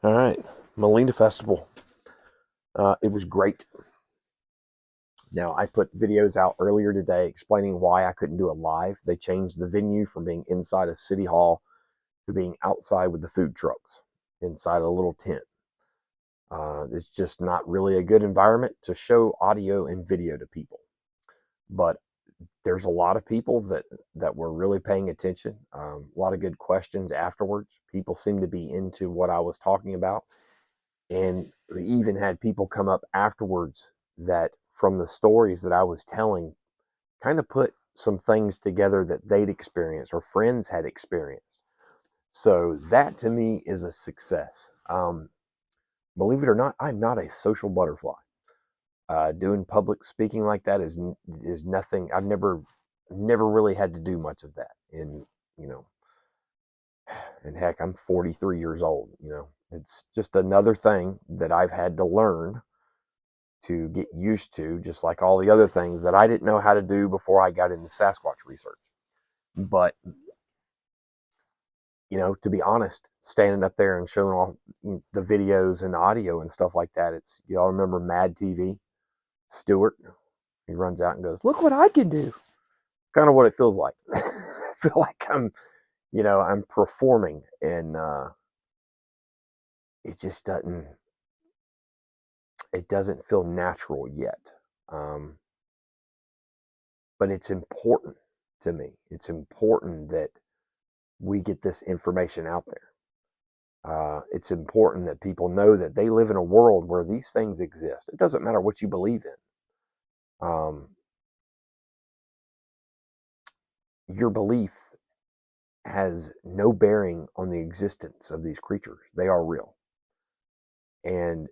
All right, Molena Festival. It was great. Now, I put videos out earlier today explaining why I couldn't do it live. They changed the venue from being inside a city hall to being outside with the food trucks inside a little tent. It's just not really a good environment to show audio and video to people. But there's a lot of people that were really paying attention. A lot of good questions afterwards. People seem to be into what I was talking about. And we even had people come up afterwards that from the stories that I was telling kind of put some things together that they'd experienced or friends had experienced. So that to me is a success. Believe it or not, I'm not a social butterfly. Doing public speaking like that is nothing. I've never really had to do much of that. And you know, and heck, I'm 43 years old. It's just another thing that I've had to learn to get used to, just like all the other things that I didn't know how to do before I got into Sasquatch research. But, to be honest, standing up there and showing off the videos and the audio and stuff like that, y'all remember Mad TV? Stewart, he runs out and goes, "Look what I can do." Kind of what it feels like. I feel like I'm performing, and it just doesn't feel natural yet. Um, but it's important to me. It's important that we get this information out there. It's important that people know that they live in a world where these things exist. It doesn't matter what you believe in. Your belief has no bearing on the existence of these creatures. They are real. And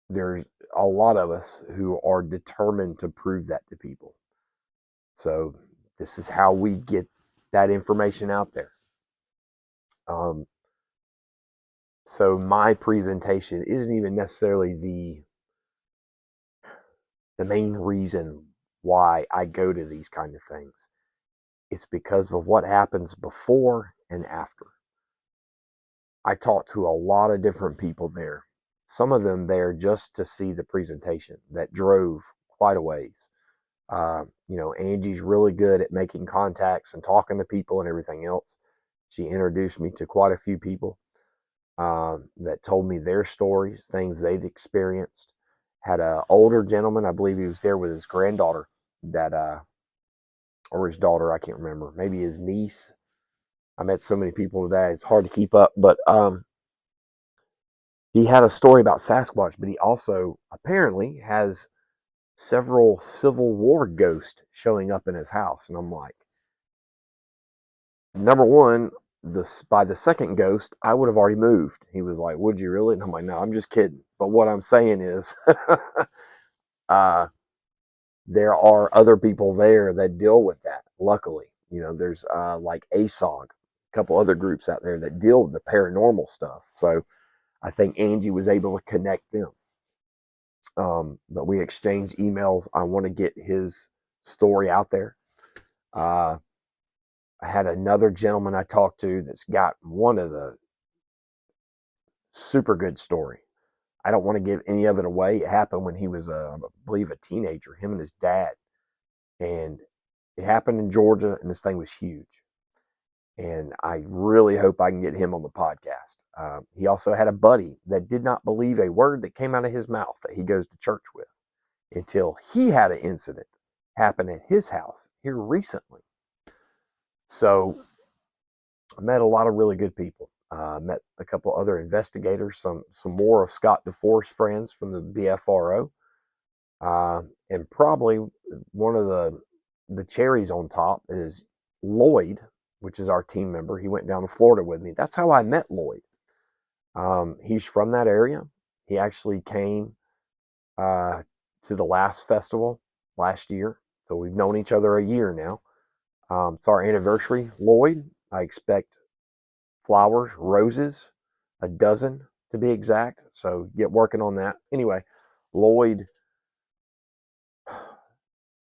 there's a lot of us who are determined to prove that to people. So this is how we get that information out there. Um, so my presentation isn't even necessarily the main reason why I go to these kind of things. It's because of what happens before and after. I talked to a lot of different people there. Some of them there just to see the presentation that drove quite a ways. Angie's really good at making contacts and talking to people and everything else. She introduced me to quite a few people that told me their stories, things they'd experienced. Had an older gentleman, I believe he was there with his granddaughter, that or his daughter, I can't remember, maybe his niece. I met so many people today, it's hard to keep up. But he had a story about Sasquatch, but he also apparently has several Civil War ghosts showing up in his house. And I'm like, number one, by the second ghost, I would have already moved. He was like, "Would you really?" And I'm like, "No, I'm just kidding." But what I'm saying is, uh, there are other people there that deal with that. Luckily, there's like ASOG, a couple other groups out there that deal with the paranormal stuff. So I think Angie was able to connect them. But we exchanged emails. I want to get his story out there. Uh, I had another gentleman I talked to that's got one of the super good story. I don't want to give any of it away. It happened when he was, I believe, a teenager, him and his dad. And it happened in Georgia, and this thing was huge. And I really hope I can get him on the podcast. He also had a buddy that did not believe a word that came out of his mouth that he goes to church with until he had an incident happen at his house here recently. So I met a lot of really good people. Met a couple other investigators, some more of Scott DeForest's friends from the BFRO, and probably one of the cherries on top is Lloyd, which is our team member. He went down to Florida with me. That's how I met Lloyd. He's from that area. He actually came to the last festival last year, so we've known each other a year now. It's our anniversary. Lloyd, I expect flowers, roses, a dozen to be exact. So get working on that. Anyway, Lloyd,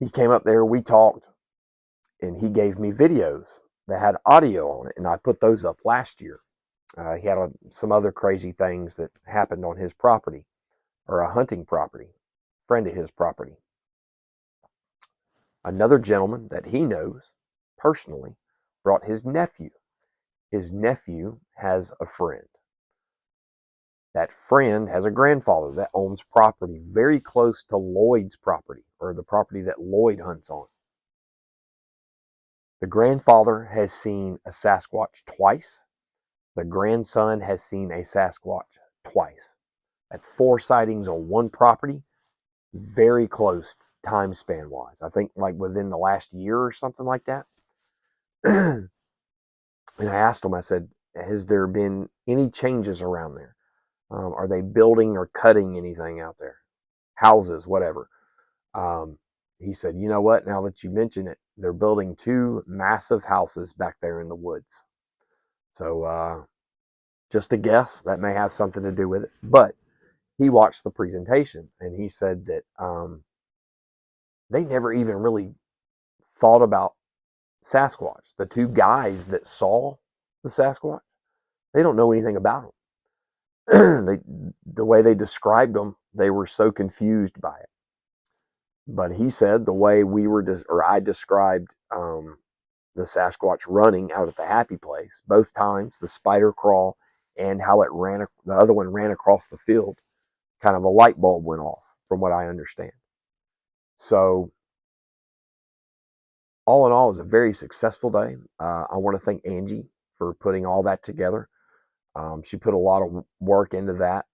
he came up there, we talked, and he gave me videos that had audio on it, and I put those up last year. He had some other crazy things that happened on his property, or a hunting property, friend of his property. Another gentleman that he knows personally brought his nephew. His nephew has a friend. That friend has a grandfather that owns property very close to Lloyd's property, or the property that Lloyd hunts on. The grandfather has seen a Sasquatch twice. The grandson has seen a Sasquatch twice. That's 4 sightings on one property, very close time span wise. I think like within the last year or something like that. And I asked him, I said, has there been any changes around there? Are they building or cutting anything out there? Houses, whatever. He said, you know what? Now that you mention it, they're building 2 massive houses back there in the woods. So just a guess, that may have something to do with it. But he watched the presentation and he said that they never even really thought about Sasquatch. The 2 guys that saw the Sasquatch, they don't know anything about them. The way they described them, they were so confused by it. But he said the way I described the Sasquatch running out at the happy place, both times, the spider crawl and how the other one ran across the field, kind of a light bulb went off, from what I understand. So, all in all, it was a very successful day. I want to thank Angie for putting all that together. She put a lot of work into that.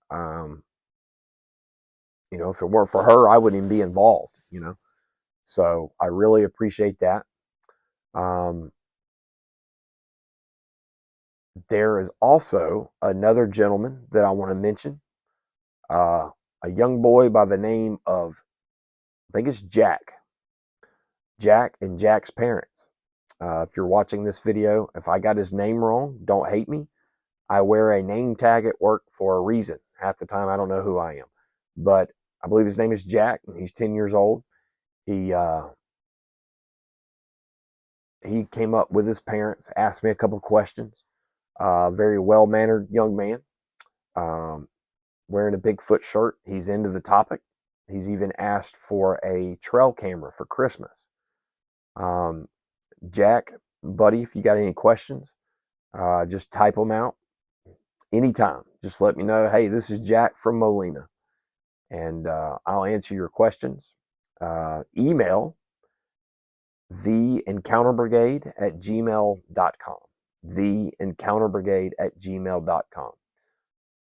If it weren't for her, I wouldn't even be involved. So I really appreciate that. There is also another gentleman that I want to mention, a young boy by the name of, I think it's Jack and Jack's parents. If you're watching this video, if I got his name wrong, don't hate me. I wear a name tag at work for a reason. Half the time I don't know who I am. But I believe his name is Jack, and he's 10 years old. He came up with his parents, asked me a couple questions. Very well-mannered young man, wearing a Bigfoot shirt. He's into the topic. He's even asked for a trail camera for Christmas. Jack, buddy, if you got any questions, just type them out anytime. Just let me know, hey, this is Jack from Molena, and I'll answer your questions. Email theencounterbrigade@gmail.com. Theencounterbrigade@gmail.com.